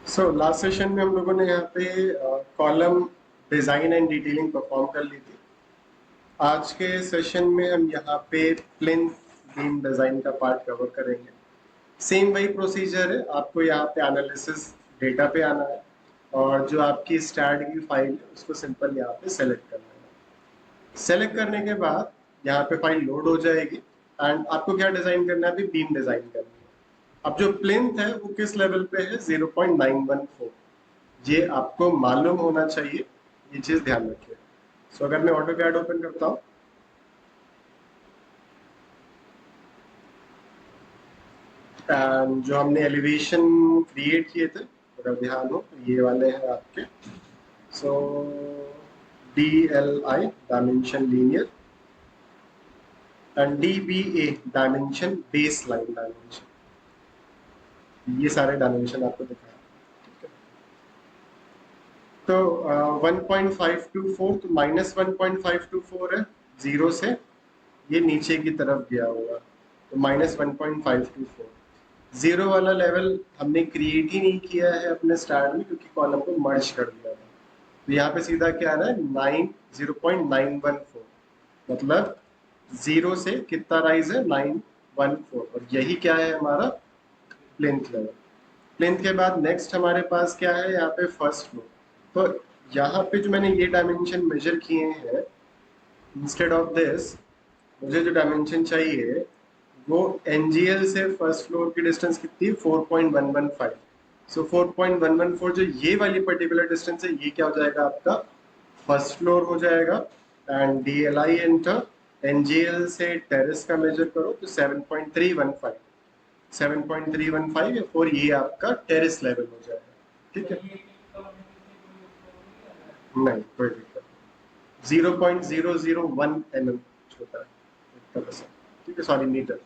Last session में हम लोगों ने यहाँ पे column design and detailing perform कर ली थी। आज के सेशन में हम यहाँ पे प्लिंथ बीम डिजाइन का पार्ट कवर करेंगे। सेम वही प्रोसीजर है, आपको यहाँ पे एनालिसिस डेटा पे आना है और जो आपकी स्टैट की फाइल है उसको सिंपल यहाँ पे सेलेक्ट करना है। सेलेक्ट करने के बाद यहाँ पे फाइल लोड हो जाएगी एंड आपको क्या डिजाइन करना है, अभी बीम डिजाइन करनी है। अब जो प्लिंथ है वो किस लेवल पे है, 0.914। ये आपको मालूम होना चाहिए, ये चीज ध्यान रखिए। अगर मैं ऑटो कैड ओपन करता हूँ एंड जो हमने एलिवेशन क्रिएट किए थे, अगर ध्यान हो तो ये वाले हैं आपके। सो DLI dimension linear and DBA dimension base line dimension, ये सारे डायमेंशन आपको दिखाया। तो 1.524 तो -1.524 है, जीरो से ये नीचे की तरफ गया होगा तो -1.524। जीरो वाला लेवल हमने क्रिएट ही नहीं किया है अपने स्टार्ट में, क्योंकि कॉलम को मर्ज कर दिया था। तो यहाँ पे सीधा क्या आ रहा है, 0.914, मतलब जीरो से कितना राइज है, 914, और यही क्या है हमारा प्लिंथ लेवल। प्लिंथ के बाद नेक्स्ट हमारे पास क्या है, यहाँ पे फर्स्ट फ्लोर। तो यहाँ पे जो मैंने ये डायमेंशन मेजर किए हैं, इंस्टेड ऑफ दिस मुझे जो डायमेंशन चाहिए वो NGL से फर्स्ट फ्लोर की डिस्टेंस कितनी, 4.115। 4.114 जो ये वाली पर्टिकुलर डिस्टेंस है, ये क्या हो जाएगा आपका फर्स्ट फ्लोर हो जाएगा। एंड DLI एंटर, NGL से टेरेस का मेजर करो तो 7.315, 7.315 या 4, ये आपका टेरेस लेवल हो जाएगा। ठीक है, नहीं कोई दिक्कत नहीं, 0.001 mm छोटा है, ठीक है, सॉरी मीटर,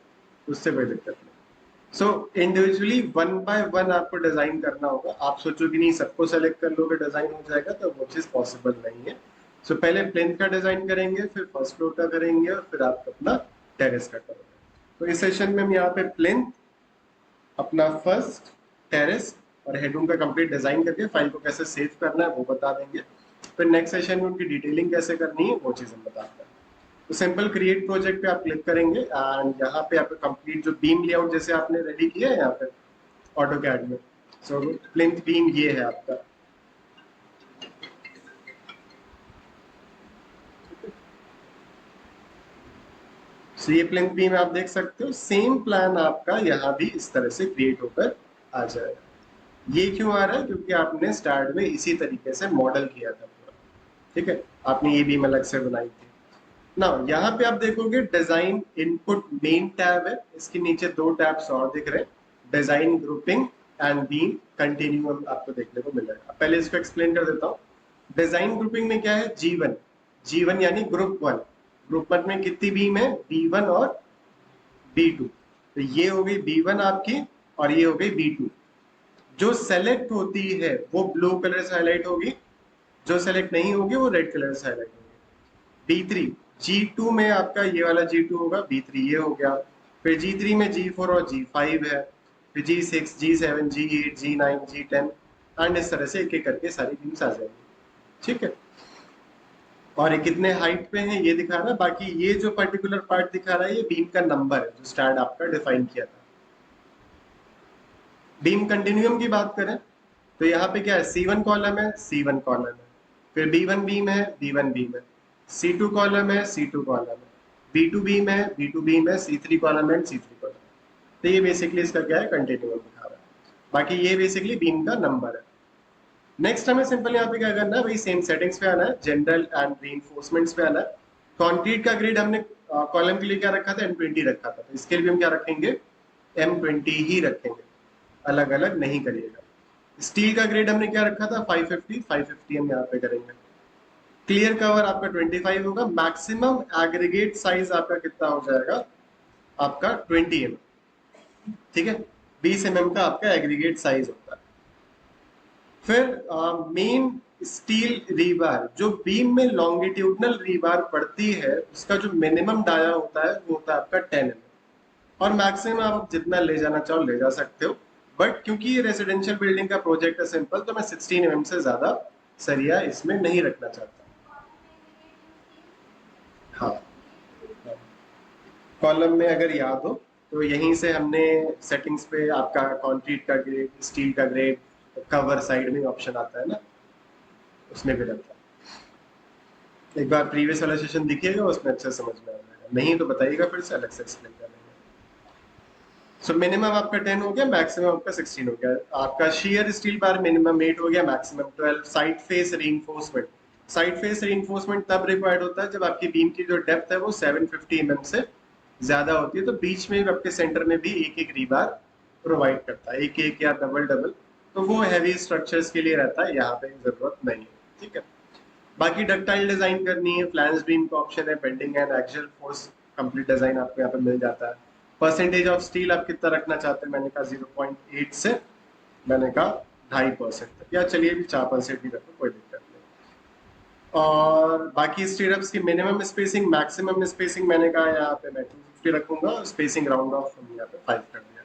उससे कोई दिक्कत नहीं। इंडिविजुअली वन बाय वन आपको डिजाइन करना होगा। आप सोचो कि नहीं सबको सेलेक्ट कर लोगे डिजाइन हो जाएगा, तो वो चीज पॉसिबल नहीं है। पहले प्लेन का डिजाइन करेंगे, फिर फर्स्ट फ्लोर का करेंगे और फिर आप अपना टेरेस का करोगे। तो इस सेशन में हम यहाँ पे प्लेन, अपना फर्स्ट, टेरेस और हेडरूम का कंप्लीट डिजाइन करके फाइल को कैसे सेव करना है वो बता देंगे। फिर नेक्स्ट सेशन में उनकी डिटेलिंग कैसे करनी है वो चीज हम बताते हैं। तो सिंपल क्रिएट प्रोजेक्ट पे आप क्लिक करेंगे एंड यहाँ पे आपका कंप्लीट जो बीम लेआउट जैसे आपने रेडी किया है यहाँ पे ऑटो कैड में, प्लिंथ बीम ये है आपका। ये प्लिंथ बीम आप देख सकते हो, सेम प्लान आपका यहाँ भी इस तरह से क्रिएट होकर आ जाएगा। ये क्यों आ रहा है, क्योंकि आपने स्टार्ट में इसी तरीके से मॉडल किया था पूरा। ठीक है, आपने ये बीम अलग से बनाई थी ना। यहाँ पे आप देखोगे डिजाइन इनपुट मेन टैब है, इसके नीचे दो टैब्स और दिख रहे हैं, design grouping and beam continuum आपको देखने को मिलेगा। पहले इसको एक्सप्लेन कर देता हूँ। डिजाइन ग्रुपिंग में क्या है, G1, G1 यानी ग्रुप 1। ग्रुप 1 में कितनी बीम है, B1 और B2। तो ये हो गई B1 आपकी और ये हो गई B2। जो सेलेक्ट होती है वो ब्लू कलर से हाईलाइट होगी, जो सेलेक्ट नहीं होगी वो रेड कलर से हाईलाइट होगी। B3, G2 में आपका ये वाला G2 होगा, B3 ये हो गया। फिर G3 में G4 और G5 है, फिर G6, G7, G8, G9, G10 and इस तरह से एक एक करके सारी बीम्स आ जाएंगी। ठीक है, और ये कितने हाइट पे है ये दिखा रहा है। बाकी ये जो पर्टिकुलर पार्ट दिखा रहा है ये बीम का नंबर है जो स्टैंड आपका डिफाइन किया था। बीम कंटिन्यूम की बात करें तो यहाँ पे क्या है, C1 कॉलम है, C1 कॉलम है, फिर B1 बीम है, B1 बीम है, C2 कॉलम है, C2 कॉलम है, B2 बीम है, B2 बीम है, C3 कॉलम है, C3 कॉलम है। तो ये बेसिकली इसका क्या है, कंटिन्यूम दिखा रहा है। बाकी ये बेसिकली बीम का नंबर है। नेक्स्ट हमें सिंपल यहाँ पे क्या करना है, वही सेम सेटिंग्स पे आना है, जनरल एंड रीइंफोर्समेंट्स पे आना है। कंक्रीट का ग्रेड हमने कॉलम के लिए क्या रखा था, M20 रखा था, तो इसके लिए हम क्या रखेंगे, M20 ही रखेंगे, अलग अलग नहीं करिएगा। स्टील का ग्रेड हमने क्या रखा था, 550 हम यहाँ पे करेंगे। क्लियर कवर आपका 25 होगा। मैक्सिमम एग्रीगेट साइज आपका कितना हो जाएगा, आपका 20 mm। ठीक है, 20 mm का आपका एग्रीगेट साइज होता है। फिर मेन स्टील रीबार, जो बीम में लॉन्गिट्यूडनल रीबार पड़ती है उसका जो मिनिमम डाया होता है वो होता है आपका 10 mm, और मैक्सिमम आप जितना ले जाना चाहो ले जा सकते हो। बट क्योंकि ये रेजिडेंशियल बिल्डिंग का प्रोजेक्ट है सिंपल, तो मैं 16 mm से ज्यादा सरिया इसमें नहीं रखना चाहता। हाँ, कॉलम में अगर याद हो तो यहीं से हमने सेटिंग्स पे आपका कंक्रीट का ग्रेड, स्टील का ग्रेड, कवर साइड में ऑप्शन आता है ना, उसमें भी रखा। एक बार प्रीवियस वाला सेशन दिखिएगा, उसमें अच्छा समझ में आ जाएगा, नहीं तो बताइएगा फिर से अलग से एक्सप्लेन कर लेंगे। सो मिनिमम आपका 10 हो गया, मैक्सिमम आपका 16 हो गया। आपका शियर स्टील बार मिनिमम 8 हो गया, maximum 12। Side face reinforcement, side face reinforcement तब रिक्वायर्ड होता है जब आपकी बीम की जो डेप्थ है वो 750 mm से ज्यादा होती है, तो बीच में आपके सेंटर में भी एक एक रीबार प्रोवाइड करता है, एक एक या डबल डबल, तो वो हैवी स्ट्रक्चर्स के लिए रहता है, यहाँ पे जरूरत नहीं है। ठीक है, बाकी डक्टाइल डिजाइन करनी है, फ्लैंज बीम का ऑप्शन है, bending and axial force complete design आपको यहाँ पे मिल जाता है। परसेंटेज ऑफ स्टील आप कितना रखना चाहते हैं, मैंने कहा 0.8 से मैंने कहा 2.5% तक, या चलिए भी 4% भी रखो, कोई दिक्कत नहीं। और बाकी स्टीरअप्स की मिनिमम स्पेसिंग, मैक्सिमम स्पेसिंग मैंने कहा यहाँ पे मैं 250 रखूंगा, स्पेसिंग राउंड ऑफ यहाँ पे 5 कर दिया।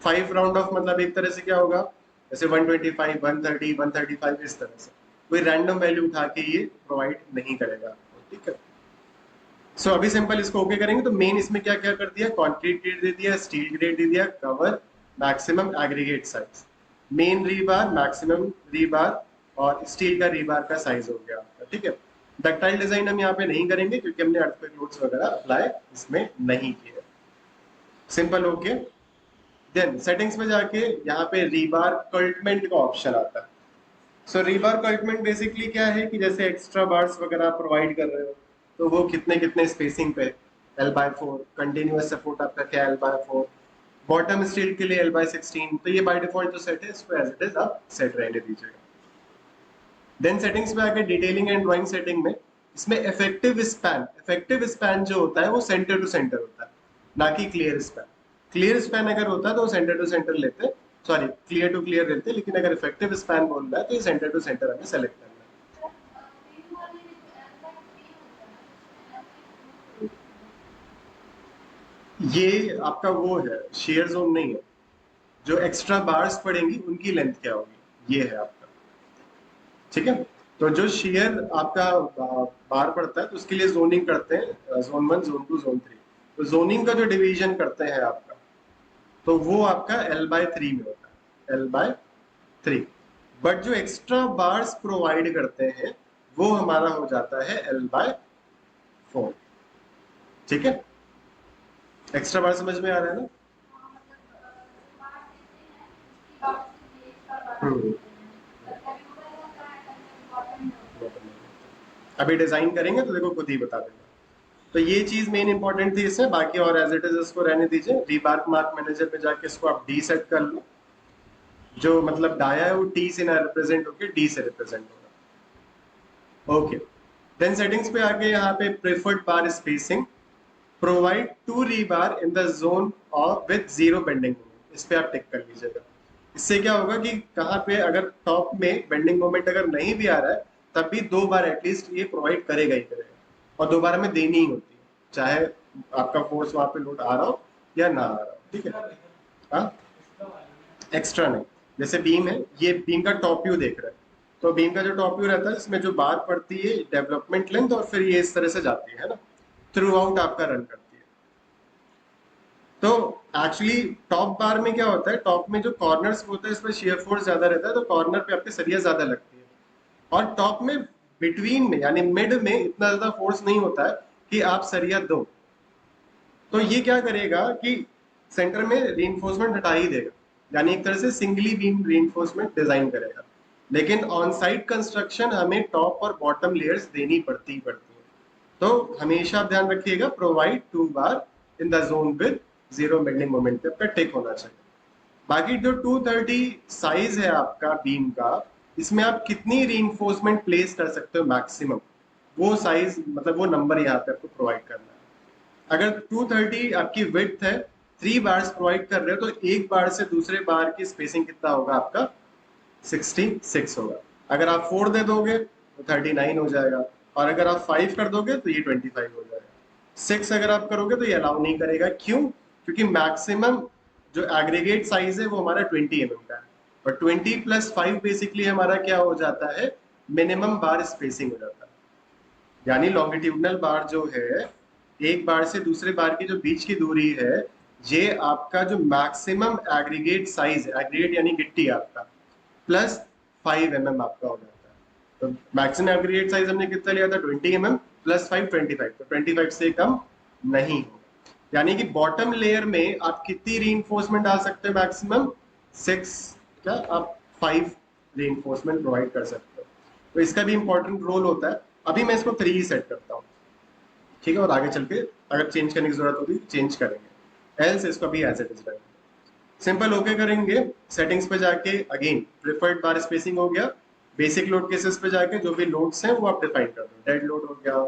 5 राउंड ऑफ मतलब एक तरह से क्या होगा, जैसे 125, 130, 135 इस तरह से, कोई रैंडम वैल्यू उठा के ये प्रोवाइड नहीं करेगा। ठीक है, सो अभी सिंपल इसको ओके करेंगे। तो मेन इसमें क्या क्या कर दिया, कंक्रीट ग्रेड दे दिया, स्टील ग्रेड दे दिया, cover, maximum aggregate size, main rebar, maximum rebar और स्टील का रीबार का साइज हो गया आपका। ठीक है, डक्टाइल डिजाइन हम यहाँ पे नहीं करेंगे क्योंकि हमने अर्थक्वेक लोड्स वगैरह अप्लाई इसमें नहीं किए। Simple okay. देन सेटिंग्स में जाके यहाँ पे रीबार कल्टमेंट का ऑप्शन आता है। सो रीबार कल्टमेंट बेसिकली क्या है कि जैसे एक्स्ट्रा बार्स वगैरह प्रोवाइड कर रहे हो, तो वो कितने कितने स्पेसिंग पे, L/4, कंटिन्यूअस सपोर्ट आपका क्या L/4, बॉटम स्टील के लिए L/16, तो ये बाय डिफॉल्ट जो सेट है इसको एज इट इज आप सेट रहने दीजिएगा। देन सेटिंग्स में आके डिटेलिंग एंड ड्राइंग सेटिंग में, इसमें इफेक्टिव स्पैन जो होता है वो सेंटर टू सेंटर होता है, ना कि क्लियर स्पैन। क्लियर स्पैन अगर होता है तो सेंटर टू सेंटर लेते, सॉरी क्लियर टू क्लियर लेते, लेकिन अगर इफेक्टिव स्पैन बोल रहा है तो ये सेंटर टू सेंटर हमें सेलेक्ट करना है। ये आपका वो है, शेयर जोन नहीं है, जो एक्स्ट्रा बार्स पड़ेंगी उनकी लेंथ क्या होगी, ये है आपका। ठीक है, तो जो शेयर आपका बार पड़ता है तो उसके लिए जोनिंग करते हैं, जोन 1, जोन 2, जोन 3। तो जोनिंग का जो डिवीजन करते हैं आपका, तो वो आपका L/3 में होता है, L/3। बट जो एक्स्ट्रा बार्स प्रोवाइड करते हैं वो हमारा हो जाता है L/4। ठीक है, एक्स्ट्रा बार समझ में आ रहा है ना? हम्म, अभी डिजाइन करेंगे तो देखो खुद ही बता देगा। तो ये चीज मेन इंपॉर्टेंट थी इसमें, बाकी और एज इट इज इसको रहने दीजिए। रीबार्क मार्क मैनेजर में जाके इसको आप डी सेट कर लो, जो मतलब डाया है वो टी से ना रिप्रेजेंट होकर डी से रिप्रेजेंट होगा। ओके, देन सेटिंग्स पे आके यहाँ पे preferred bar spacing, provide 2 rebar in the zone और विद 0 बेंडिंग मोमेंट, इस पे आप टिक कर लीजिएगा। इससे क्या होगा कि कहाँ पे अगर टॉप में बेंडिंग मोमेंट अगर नहीं भी आ रहा है तब भी 2 बार एटलीस्ट ये प्रोवाइड करेगा ही करेगा, और 2 बार हमें देनी ही होती है, चाहे आपका फोर्स वहां पे लोड आ रहा हो या ना आ रहा हो। ठीक है, हाँ, एक्स्ट्रा नहीं। जैसे बीम है, ये बीम का टॉप व्यू देख रहे हैं, तो बीम का जो टॉप व्यू रहता है इसमें जो बार पड़ती है डेवलपमेंट लेंथ, और फिर ये इस तरह से जाती है ना, थ्रू आउट आपका रन करती है। तो एक्चुअली टॉप बार में क्या होता है, टॉप में जो कॉर्नर्स होता है इसमें शेयर फोर्स ज्यादा रहता है, तो कॉर्नर पे आपके सरिया ज्यादा लगती है, और टॉप में बिटवीन में यानी मिड में इतना ज्यादा फोर्स नहीं होता है कि आप सरिया दो। तो ये क्या करेगा कि सेंटर में रीइंफोर्समेंट हटा ही देगा, यानी एक तरह से सिंगली बीम रीइंफोर्समेंट डिजाइन करेगा। लेकिन ऑन साइट कंस्ट्रक्शन हमें टॉप और बॉटम लेयर्स देनी पड़ती है। तो हमेशा ध्यान रखिएगा, provide 2 bar in the zone with 0 bending moment पे टिक होना चाहिए। बाकी जो 230 साइज है आपका बीम का, इसमें आप कितनी रीइंफोर्समेंट प्लेस कर सकते हो मैक्सिमम, वो साइज मतलब वो नंबर यहाँ पे आपको प्रोवाइड करना है। अगर 230 आपकी विड्थ है, 3 बार्स प्रोवाइड कर रहे हो, तो एक बार से दूसरे बार की स्पेसिंग कितना होगा आपका, 66 होगा। अगर आप 4 दे दोगे तो 39 हो जाएगा, और अगर आप 5 कर दोगे तो ये 25 हो जाएगा। 6 अगर आप करोगे तो ये अलाउ नहीं करेगा। क्यों? क्योंकि मैक्सिमम जो एग्रीगेट साइज है वो हमारा 20 mm का है, और 20 + 5 बेसिकली हमारा क्या हो जाता है, मिनिमम बार स्पेसिंग हो जाता है। यानी लॉन्गिट्यूडनल बार जो है, एक बार से दूसरे बार की जो बीच की दूरी है, ये आपका जो मैक्सिमम एग्रीगेट साइज है, एग्रीगेट यानी गिट्टी आपका, प्लस 5 mm आपका हो जाता है। तो मैक्सिमम एग्रीगेट साइज हमने कितना लिया था, 20 mm + 5 25, तो 25 से कम नहीं हो। यानी कि बॉटम लेयर में आप कितनी रीइंफोर्समेंट डाल सकते हो, मैक्सिमम 6, क्या आप 5 रीइंफोर्समेंट प्रोवाइड कर सकते हो। तो इसका भी इंपॉर्टेंट रोल होता है। अभी मैं इसको 3 ही सेट करता हूँ, ठीक है, और आगे चल के अगर चेंज करने की जरूरत होगी चेंज करेंगे, एल्स इसको भी एज इट इज रहेंगे। सिंपल ओके करेंगे, सेटिंग्स पे जाके अगेन प्रिफर्ड बार स्पेसिंग हो गया, बेसिक लोड केसेस पे जाके जो भी लोड्स हैं वो आप डिफाइन कर दो, डेड लोड हो गया,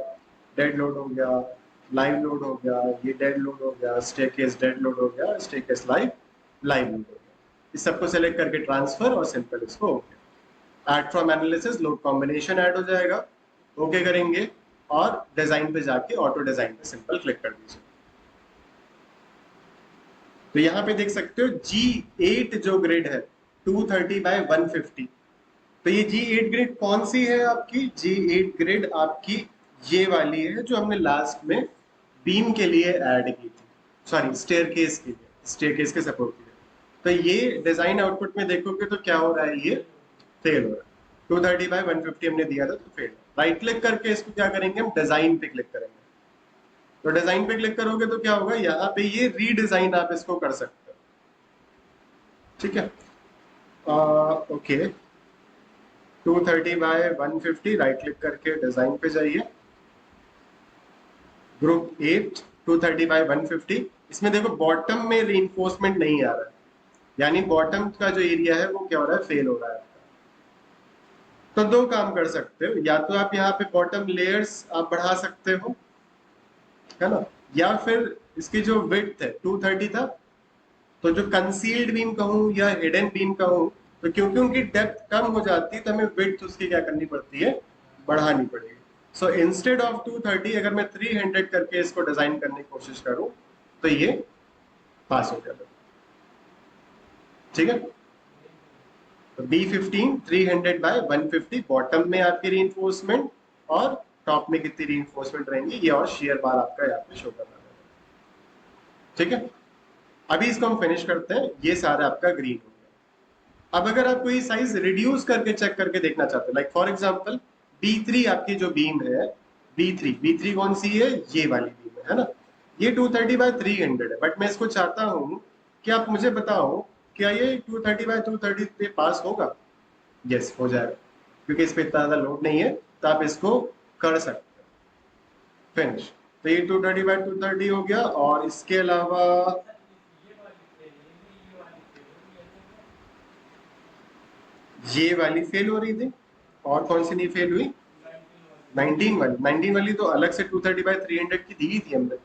डेड लोड हो गया, लाइव लोड हो गया, ये डेड लोड हो गया, स्टेकेस डेड लोड हो गया, स्टेकेस लाइव लाइव लोड हो गया। इस सबको सेलेक्ट करके ट्रांसफर और सिंपल इसको okay. Add from analysis load combination add हो जाएगा, ओके करेंगे और डिजाइन पे जाके ऑटो डिजाइन पे सिंपल क्लिक कर दीजिए। तो यहाँ पे देख सकते हो G8 जो ग्रिड है 230/150, तो ये G8 ग्रिड कौन सी है आपकी, G8 ग्रिड आपकी ये वाली है जो हमने लास्ट में बीम के लिए ऐड की थी, सॉरी स्टेयरकेस के लिए, स्टेयरकेस के सपोर्ट के लिए। तो ये डिजाइन आउटपुट में देखोगे तो क्या हो रहा है, ये फेल हो रहा है, 230/150 हमने दिया था तो फेल। राइट क्लिक करके इसको क्या करेंगे, हम डिजाइन पे क्लिक करेंगे। तो डिजाइन पे क्लिक करोगे तो क्या होगा, यहाँ पे ये रीडिजाइन आप इसको कर सकते हो, ठीक है। ओके 230/150 राइट क्लिक करके डिजाइन पे जाइए, ग्रुप 8 230/150। इसमें देखो बॉटम में रीइंफोर्समेंट नहीं आ रहा है, यानी बॉटम का जो एरिया है वो क्या हो रहा है, फेल हो रहा है। तो दो काम कर सकते हो, या तो आप यहाँ पे बॉटम लेयर्स आप बढ़ा सकते हो, है ना, या फिर इसकी जो विड्थ है 230 था, तो जो कंसील्ड बीम कहूं या हिडन बीम कहूं, तो क्योंकि उनकी डेप्थ कम हो जाती है तो हमें विड्थ उसकी क्या करनी पड़ती है, बढ़ानी पड़ेगी। सो इंस्टेड ऑफ 230 अगर मैं 300 करके इसको डिजाइन करने की कोशिश करूं तो ये पास हो जाएगा, ठीक है। तो B15 300/150 बॉटम में आपकी रीइंफोर्समेंट, और टॉप में कितनी रीइंफोर्समेंट रहेंगी ये, और शेयर बार आपका यहाँ पे शो करना है, ठीक है। अभी इसको हम फिनिश करते हैं, ये सारा आपका ग्रीन हो गया। अब अगर आप कोई साइज रिड्यूस करके चेक करके देखना चाहते हैं, लाइक फॉर एग्जांपल B3 आपकी जो बीम है, B3 कौन सी है, ये वाली बीम है ना, ये 230/300 है, बट मैं इसको चाहता हूं कि आप मुझे बताओ क्या ये 230/230 पे पास होगा। यस हो जाएगा, क्योंकि इस पे इतना ज्यादा लोड नहीं है, तो आप इसको कर सकते हो। फिनिश। तो ये 230/230 हो गया, और इसके अलावा ये वाली फेल हो रही थी, और कौन सी नहीं फेल हुई, 19 वाली तो अलग से 230/300 की दी थी हमने,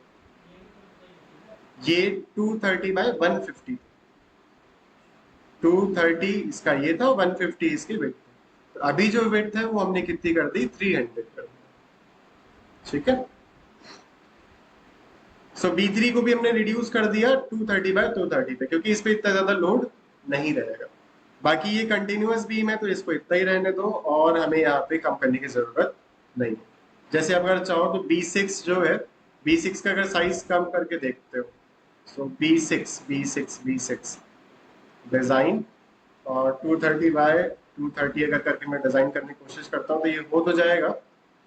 ये 230/150, 230 इसका ये था, 150 इसकी विड्थ। तो अभी जो विड्थ है वो हमने कितनी कर दी, 300 कर दी, ठीक है। सो B3 को भी हमने रिड्यूस कर दिया 230/230 पे, क्योंकि इस पे इतना ज्यादा लोड नहीं रहेगा। बाकी ये कंटिन्यूअस बीम है तो इसको इतना ही रहने दो, और हमें यहाँ पे कम करने की जरूरत नहीं। जैसे आप अगर चाहो तो B6 जो है, B6 का अगर साइज कम करके देखते हो, सो B6 डिजाइन, और 230/230 अगर करके मैं डिजाइन करने की कोशिश करता हूँ तो ये हो तो जाएगा,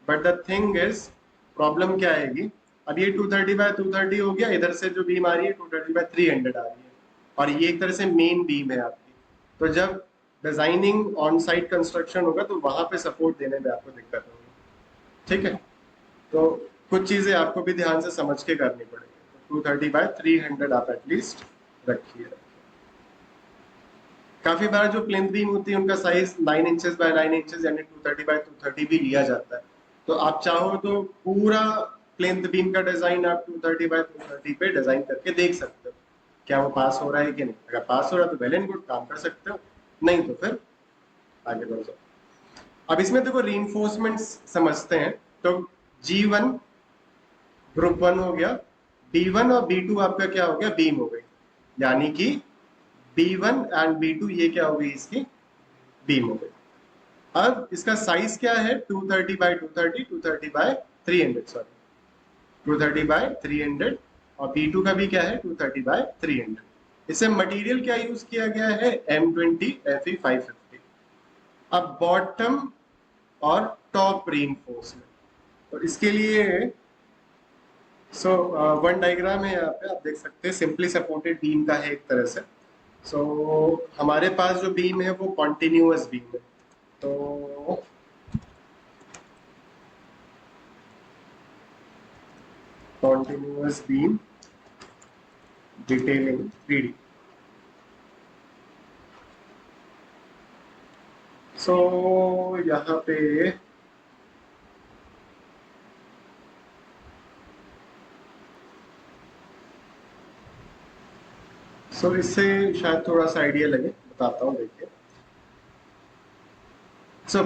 but the thing is problem क्या आएगी, अब ये 230/230 हो गया, इधर से जो बीम आ रही है 230/300 आ रही है, और ये एक तरह से मेन बीम है आपकी। तो जब डिजाइनिंग ऑन साइट कंस्ट्रक्शन होगा तो वहां पे सपोर्ट देने में आपको दिक्कत होगी, ठीक है। तो कुछ चीजें आपको भी ध्यान से समझ के करनी पड़ेगी। 230/300 आप एटलीस्ट रखिए। काफी बार जो प्लिंथ बीम होती है उनका साइज 9 इंचेस बाय 9 इंचेस यानी 230/230 भी लिया जाता है। तो आप चाहो तो पूरा प्लिंथ बीम का डिजाइन आप 230/230 पे डिजाइन करके देख सकते हो, क्या वो पास हो रहा है कि नहीं। अगर पास हो रहा है तो वेल एंड गुड, काम कर सकते हो, नहीं तो फिर आगे बढ़ जाओ। अब इसमें देखो रीइंफोर्समेंट्स समझते हैं। तो G1 ग्रुप 1 हो गया, B1 और B2 आपका क्या हो गया, बीम हो गई। यानी कि B1 एंड B2 ये क्या हो गई इसकी बीम हो गई। अब इसका साइज क्या है 230 बाय 230, 230 बाय 300, सॉरी 230 बाय 300, और B2 का भी क्या है 230 बाय 300। इसे मटेरियल क्या यूज किया गया है M20 Fe550। अब बॉटम और टॉप रीइंफोर्समेंट, तो इसके लिए वन डायग्राम है यहाँ पे आप देख सकते हैं, सिंपली सपोर्टेड बीम का है एक तरह से। हमारे पास जो बीम है वो कॉन्टिन्यूअस बीम है, तो कॉन्टिन्यूअस बीम डिटेलिंग 3D। यहाँ पे इससे शायद थोड़ा सा आइडिया लगे, बताता हूँ देखिए।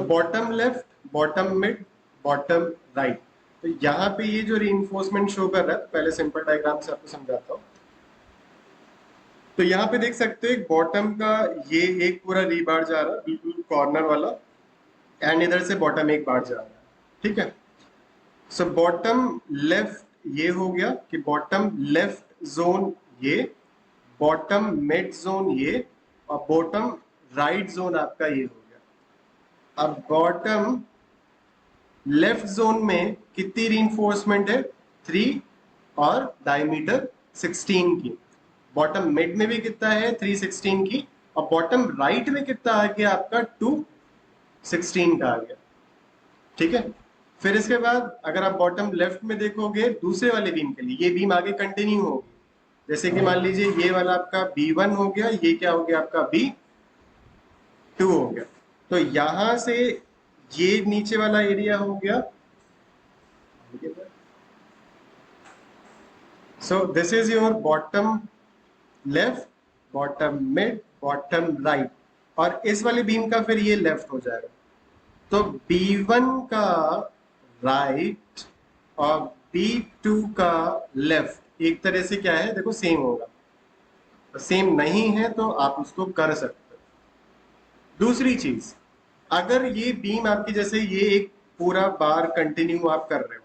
Bottom left, bottom mid, bottom right. तो यहाँ पे ये जो रीइंफोर्समेंट शो कर रहा है, पहले सिंपल डायग्राम से आपको समझाता हूँ। तो यहाँ पे देख सकते हैं बॉटम का ये एक पूरा रीबार जा रहा है बिल्कुल कॉर्नर वाला, एंड इधर से बॉटम एक बार जा रहा है, ठीक है। बॉटम लेफ्ट ये हो गया कि बॉटम लेफ्ट जोन ये, बॉटम मिड जोन ये, और बॉटम राइट जोन आपका ये हो गया। अब बॉटम लेफ्ट जोन में कितनी रीइंफोर्समेंट है 3 और डायमीटर 16 की। बॉटम मिड में भी कितना है 316 की, और बॉटम राइट में कितना आ गया आपका 216 का आ गया, ठीक है। फिर इसके बाद अगर आप बॉटम लेफ्ट में देखोगे दूसरे वाले बीम के लिए, ये बीम आगे कंटिन्यू होगी। जैसे कि मान लीजिए ये वाला आपका B1 हो गया, ये क्या हो गया आपका B2 हो गया। तो यहां से ये नीचे वाला एरिया हो गया। This is your bottom left, bottom mid, bottom right, और इस वाले बीम का फिर ये लेफ्ट हो जाएगा। तो B1 का राइट और B2 का लेफ्ट एक तरह से क्या है देखो सेम होगा, सेम नहीं है तो आप उसको कर सकते हो। दूसरी चीज, अगर ये बीम आपकी जैसे ये एक पूरा बार कंटिन्यू आप कर रहे हो,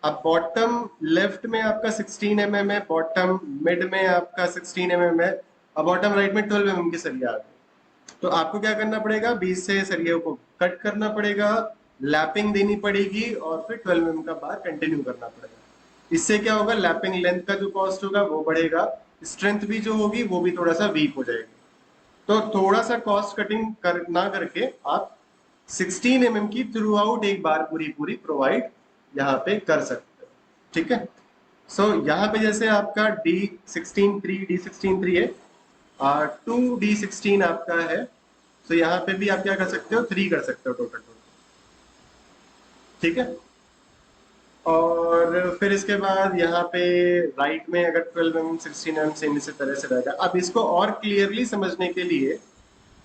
अब बॉटम लेफ्ट में आपका 16 mm है, बॉटम मिड में आपका 16 mm है, और बॉटम राइट में 12 mm की सरिया आ गई। तो आपको क्या करना पड़ेगा, बीच से सरिया को कट करना पड़ेगा, लैपिंग देनी पड़ेगी, और फिर 12 mm का बार कंटिन्यू करना पड़ेगा। इससे क्या होगा, लैपिंग लेंथ का जो कॉस्ट होगा वो बढ़ेगा, स्ट्रेंथ भी जो होगी वो भी थोड़ा सा वीक हो जाएगी। तो थोड़ा सा कॉस्ट कटिंग ना करके आप 16 mm की थ्रू आउट एक बार पूरी पूरी प्रोवाइड यहाँ पे कर सकते हो, ठीक है। यहाँ पे जैसे आपका D16 3 है, और 2D16 आपका है, यहाँ पे भी आप क्या कर सकते हो 3 कर सकते हो टोटल, ठीक है। और फिर इसके बाद यहाँ पे राइट में अगर 12 mm 16 mm सेम इसी तरह से रहेगा। अब इसको और क्लियरली समझने के लिए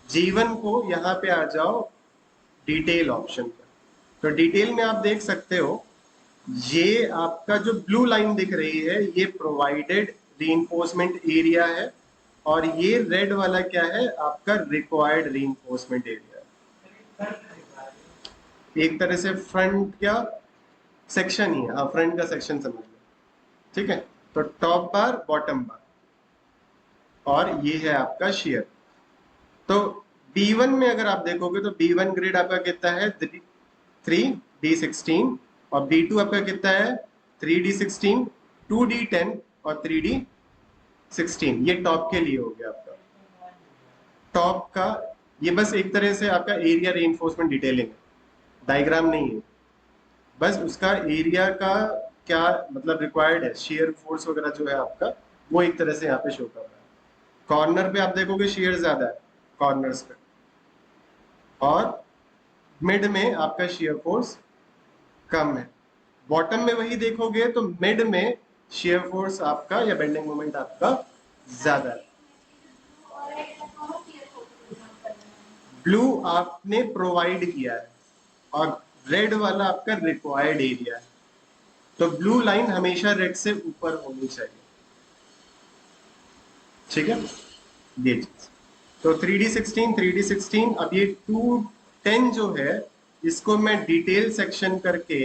जीवन को यहाँ पे आ जाओ डिटेल ऑप्शन पर। तो डिटेल में आप देख सकते हो ये आपका जो ब्लू लाइन दिख रही है ये प्रोवाइडेड रीइंफोर्समेंट एरिया है, और ये रेड वाला क्या है आपका रिक्वायर्ड रीइंफोर्समेंट एरिया है। एक तरह से फ्रंट क्या सेक्शन ही है, हाँ फ्रंट का सेक्शन समझ लो, ठीक है। तो टॉप बार बॉटम बार, और ये है आपका शेयर। तो B1 में अगर आप देखोगे तो B1 ग्रेड आपका कितना है 3D16, और B2 आपका कितना है 3D16, 2D10 और 3D16। ये टॉप के लिए हो गया आपका टॉप का। ये बस एक तरह से आपका एरिया रीइंफोर्समेंट डिटेलिंग है, डायग्राम नहीं है, बस उसका एरिया का क्या मतलब रिक्वायर्ड है, शेयर फोर्स वगैरह जो है आपका वो एक तरह से यहाँ पे शो कर रहा है। कॉर्नर पे आप देखोगे शेयर ज्यादा है कॉर्नर्स पे, और मिड में आपका शेयर फोर्स कम है। बॉटम में वही देखोगे तो मिड में शेयर फोर्स आपका या बेंडिंग मोमेंट आपका ज्यादा है। ब्लू आपने प्रोवाइड किया है, और रेड वाला आपका रिक्वायर्ड एरिया है। तो ब्लू लाइन हमेशा रेड से ऊपर होनी चाहिए। ठीक है, ये चीज। तो 3D16 अब ये 210 जो है इसको मैं डिटेल सेक्शन करके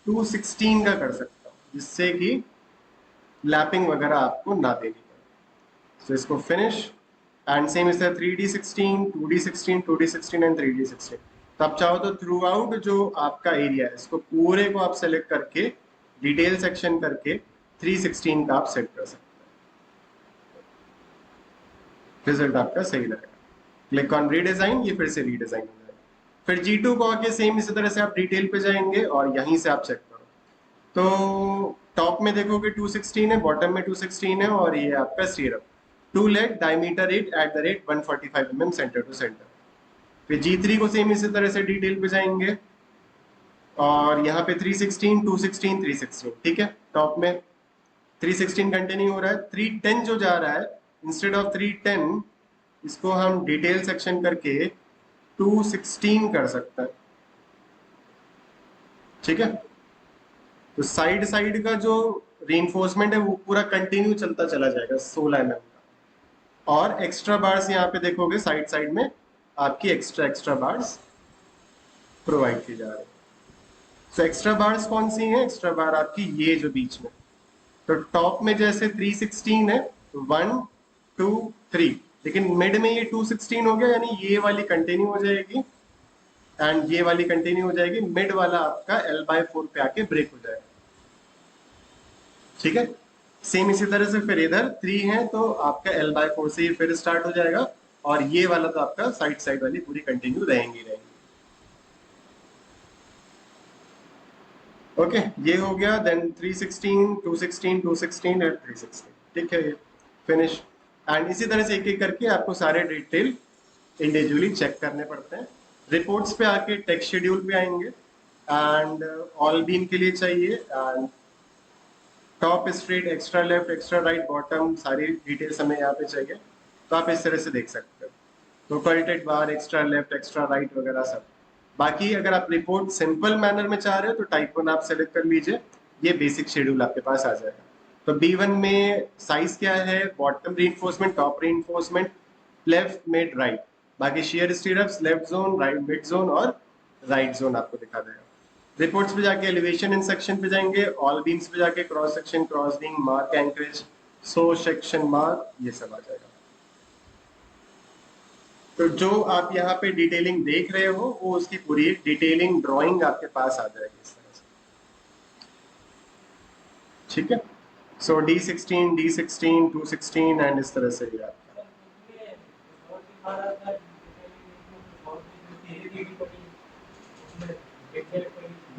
216 का कर सकता हूँ, जिससे कि लैपिंग वगैरह आपको ना देनी पड़े। तो इसको फिनिश एंड सेम इस 3D16 2D16 2D16 and 3D16। तो आप चाहो तो थ्रू आउट जो आपका एरिया है इसको पूरे को आप सेलेक्ट करके डिटेल सेक्शन करके 316 का आप सेट कर सकते हैं, रिजल्ट आपका सही रहेगा। क्लिक ऑन रीडिजाइन, ये फिर से रीडिजाइन हो जाएगा। फिर G2 को आके सेम इसी तरह से आप डिटेल पे जाएंगे और यहीं से आप चेक करो। तो टॉप में देखोगे 216 है, बॉटम में 216 है और ये आपका stirrup 2 leg diameter 8 at the rate 145 mm centre to centre. फिर G3 को सेम इसी तरह से डिटेल पे जाएंगे और यहाँ पे 316 216 316, ठीक है। टॉप में 316 कंटिन्यू हो रहा है, 310 जो जा रहा है इंस्टेड ऑफ 310 इसको हम डिटेल सेक्शन करके 216 कर सकते हैं, ठीक है। तो साइड साइड का जो रीइंफोर्समेंट है वो पूरा कंटिन्यू चलता चला जाएगा 16 mm का। और एक्स्ट्रा बार्स यहाँ पे देखोगे साइड साइड में आपकी एक्स्ट्रा बार्स प्रोवाइड की जा रही है। तो एक्स्ट्रा बार्स कौन सी हैं? एक्स्ट्रा बार आपकी ये जो बीच में, तो टॉप में जैसे 316 है 1 2 3, लेकिन मिड में ये 216 हो गया, यानी ये वाली कंटिन्यू हो जाएगी एंड ये वाली कंटिन्यू हो जाएगी, मिड वाला आपका L/4 पे आके ब्रेक हो जाएगा, ठीक है। सेम इसी तरह से फिर इधर 3 है तो आपका L/4 से ही फिर स्टार्ट हो जाएगा और ये वाला तो आपका साइड साइड वाली पूरी कंटिन्यू रहेंगी। ओके, ये हो गया। देन 316 216 216 एंड 316, ठीक है, ये फिनिश। एंड इसी तरह से एक एक करके आपको सारे डिटेल इंडिविजुअली चेक करने पड़ते हैं। रिपोर्ट्स पे आके टेक्स्ट शेड्यूल पे आएंगे एंड ऑल बीम के लिए चाहिए and top straight extra left extra right bottom सारी डिटेल्स हमें यहाँ पे चाहिए। तो आप इस तरह से देख सकते हो, तो कल्टेड बार एक्स्ट्रा लेफ्ट एक्स्ट्रा राइट वगैरह सब। बाकी अगर आप रिपोर्ट सिंपल मैनर में चाह रहे हो तो टाइप 1 आप सेलेक्ट कर लीजिए, ये बेसिक शेड्यूल आपके पास आ जाएगा। तो B1 में साइज क्या है, bottom reinforcement top reinforcement left mid right, बाकी shear stirrups left zone right mid zone और राइट जोन आपको दिखा देगा। रिपोर्ट्स पे जाके एलिवेशन इन सेक्शन पे जाएंगे, ऑल बीम्स पे जाके cross section cross beam mark anchorage so section mark, ये सब आ जाएगा। तो जो आप यहाँ पे डिटेलिंग देख रहे हो वो उसकी पूरी डिटेलिंग ड्राइंग आपके पास आ जाएगी इस तरह से, ठीक है। सो D16 D16 216 एंड इस तरह से ये आपका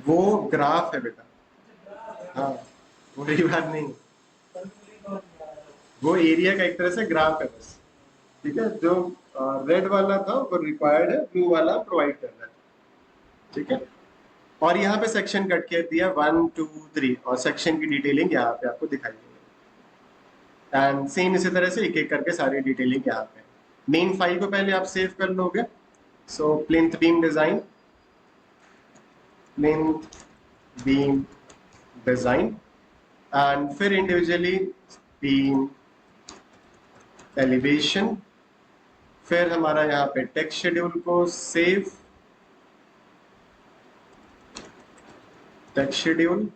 वो ग्राफ है बेटा। हाँ, वो बड़ी बात नहीं, वो एरिया का एक तरह से ग्राफ है बस, ठीक है। जो रेड वाला था वो रिक्वायर्ड है, ब्लू वाला प्रोवाइड करना है, ठीक है। और यहाँ पे सेक्शन कट कर दिया 1 2 3 और सेक्शन की डिटेलिंग यहाँ पे आपको दिखाई देगी एंड सेम इसी तरह से एक एक करके सारी डिटेलिंग यहाँ पे। मेन फाइल को पहले आप सेव कर लोगे। So plinth beam design, plinth beam design and फिर इंडिविजुअली बीम एलिवेशन, फिर हमारा यहाँ पे टेक्स्ट शेड्यूल को सेव टेक्स्ट शेड्यूल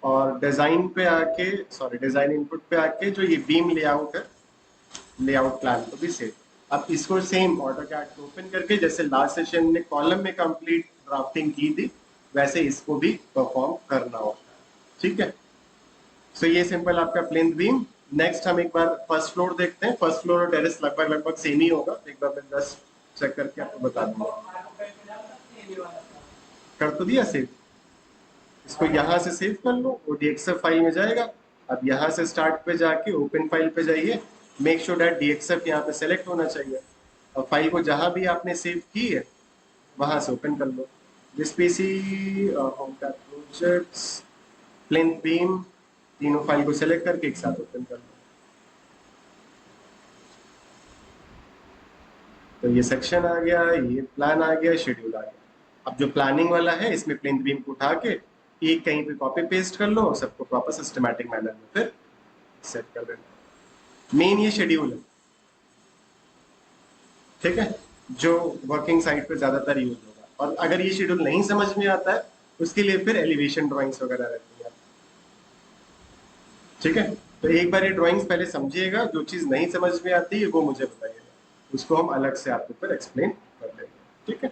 और डिजाइन पे आके सॉरी डिजाइन इनपुट पे आके जो ये बीम लेआउट है लेआउट प्लान को भी सेव। अब इसको सेम ऑटोकैड ओपन करके जैसे लास्ट सेशन में कॉलम में कंप्लीट ड्राफ्टिंग की थी वैसे इसको भी परफॉर्म करना होता है, ठीक है। सो ये सिंपल आपका प्लिंथ बीम। नेक्स्ट हम एक बार फर्स्ट फ्लोर देखते हैं। फर्स्ट फ्लोर और टेरेस लगभग सेम ही होगा, एक बार मैं जस्ट चेक करके आपको बता दूंगा। कर तो दिया सेव, इसको यहाँ से सेव कर लो, वो DXF फाइल में जाएगा। अब यहाँ से स्टार्ट पे जाके ओपन फाइल पे जाइए, मेक श्योर दैट DXF यहाँ पे सेलेक्ट होना चाहिए और फाइल को जहाँ भी आपने सेव की है वहां से ओपन कर लो। This PC home tab projects plinth beam, तीनों फाइल को सेलेक्ट करके एक साथ ओपन कर लो। तो ये सेक्शन आ गया, ये प्लान आ गया, शेड्यूल आ गया। अब जो प्लानिंग वाला है इसमें प्लिंथ बीम को उठा के एक कहीं पे कॉपी पेस्ट कर लो, सबको प्रॉपर सिस्टमैटिक मैनर में फिर सेट कर देना। मेन ये शेड्यूल है, ठीक है, जो वर्किंग साइट पे ज्यादातर यूज होगा। और अगर ये शेड्यूल नहीं समझ में आता है, उसके लिए फिर एलिवेशन ड्राइंग्स वगैरह रहती है, ठीक है। तो एक बार ये ड्राइंग्स पहले समझिएगा, जो चीज नहीं समझ में आती है वो मुझे बताइएगा, उसको हम अलग से आपको फिर एक्सप्लेन कर देंगे, ठीक है।